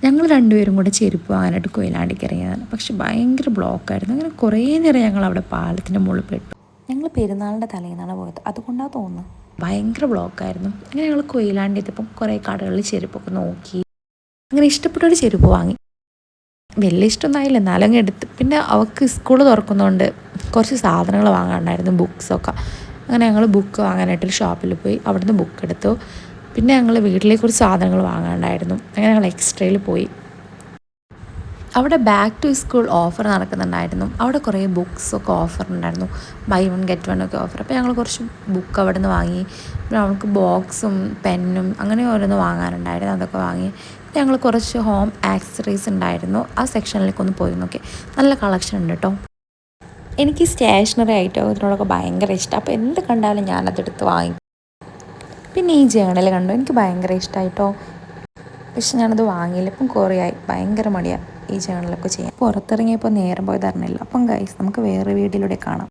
ഞങ്ങൾ രണ്ടുപേരും കൂടെ ചെരുപ്പ് വാങ്ങാനായിട്ട് കൊയിലാണ്ടിക്ക് ഇറങ്ങിയതാണ്. പക്ഷെ ഭയങ്കര ബ്ലോക്കായിരുന്നു. അങ്ങനെ കുറേ നേരം ഞങ്ങൾ അവിടെ പാലത്തിൻ്റെ മുകളിൽ പെട്ടു. ഞങ്ങൾ പെരുന്നാളിൻ്റെ തലേന്നാണ് പോയത്, അതുകൊണ്ടാണ് തോന്നുന്നു. ഭയങ്കര ബ്ലോക്കായിരുന്നു. അങ്ങനെ ഞങ്ങൾ കൊയിലാണ്ടി എത്തിയപ്പം കുറേ കടകളിൽ ചെരുപ്പൊക്കെ നോക്കി. അങ്ങനെ ഇഷ്ടപ്പെട്ടൊരു ചെരുപ്പ് വാങ്ങി. വലിയ ഇഷ്ടമൊന്നും എന്നാലും അങ്ങ് എടുത്ത്. പിന്നെ അവൾക്ക് സ്കൂൾ തുറക്കുന്നതുകൊണ്ട് കുറച്ച് സാധനങ്ങൾ വാങ്ങാനുണ്ടായിരുന്നു, ബുക്സൊക്കെ. അങ്ങനെ ഞങ്ങൾ ബുക്ക് വാങ്ങാനായിട്ടൊരു ഷോപ്പിൽ പോയി. അവിടുന്ന് ബുക്ക് എടുത്തു. പിന്നെ ഞങ്ങൾ വീട്ടിലേക്ക് കുറച്ച് സാധനങ്ങൾ വാങ്ങാനുണ്ടായിരുന്നു. അങ്ങനെ ഞങ്ങൾ എക്സ്ട്രയിൽ പോയി. അവിടെ ബാക്ക് ടു സ്കൂൾ ഓഫർ നടക്കുന്നുണ്ടായിരുന്നു. അവിടെ കുറേ ബുക്സൊക്കെ ഓഫറുണ്ടായിരുന്നു, ബൈ വൺ ഗെറ്റ് വൺ ഒക്കെ ഓഫർ. അപ്പോൾ ഞങ്ങൾ കുറച്ച് ബുക്ക് അവിടെ നിന്ന് വാങ്ങി. പിന്നെ അവൾക്ക് ബോക്സും പെന്നും അങ്ങനെ ഓരോന്ന് വാങ്ങാനുണ്ടായിരുന്നു, അതൊക്കെ വാങ്ങി. ഞങ്ങൾ കുറച്ച് ഹോം ആക്സസറീസ് ഉണ്ടായിരുന്നു, ആ സെക്ഷനിലേക്ക് ഒന്ന് പോയി നോക്കി. നല്ല കളക്ഷൻ ഉണ്ട് കേട്ടോ. എനിക്ക് സ്റ്റേഷനറി ഐറ്റത്തിനോടൊക്കെ ഭയങ്കര ഇഷ്ടം. അപ്പോൾ എന്ത് കണ്ടാലും ഞാനതെടുത്ത് വാങ്ങിക്കും. പിന്നെ ഈ ജേണൽ കണ്ടു, എനിക്ക് ഭയങ്കര ഇഷ്ടമായിട്ടോ. പക്ഷെ ഞാനത് വാങ്ങിയില്ല. ഇപ്പം കുറേ ആയി, ഭയങ്കര മടിയാണ് ഈ ജേണലൊക്കെ ചെയ്യാൻ. പുറത്തിറങ്ങിയപ്പോൾ നേരം പോയത് അറിഞ്ഞില്ല. അപ്പം ഗൈസ്, നമുക്ക് വേറെ വീഡിയോയിലൂടെ കാണാം.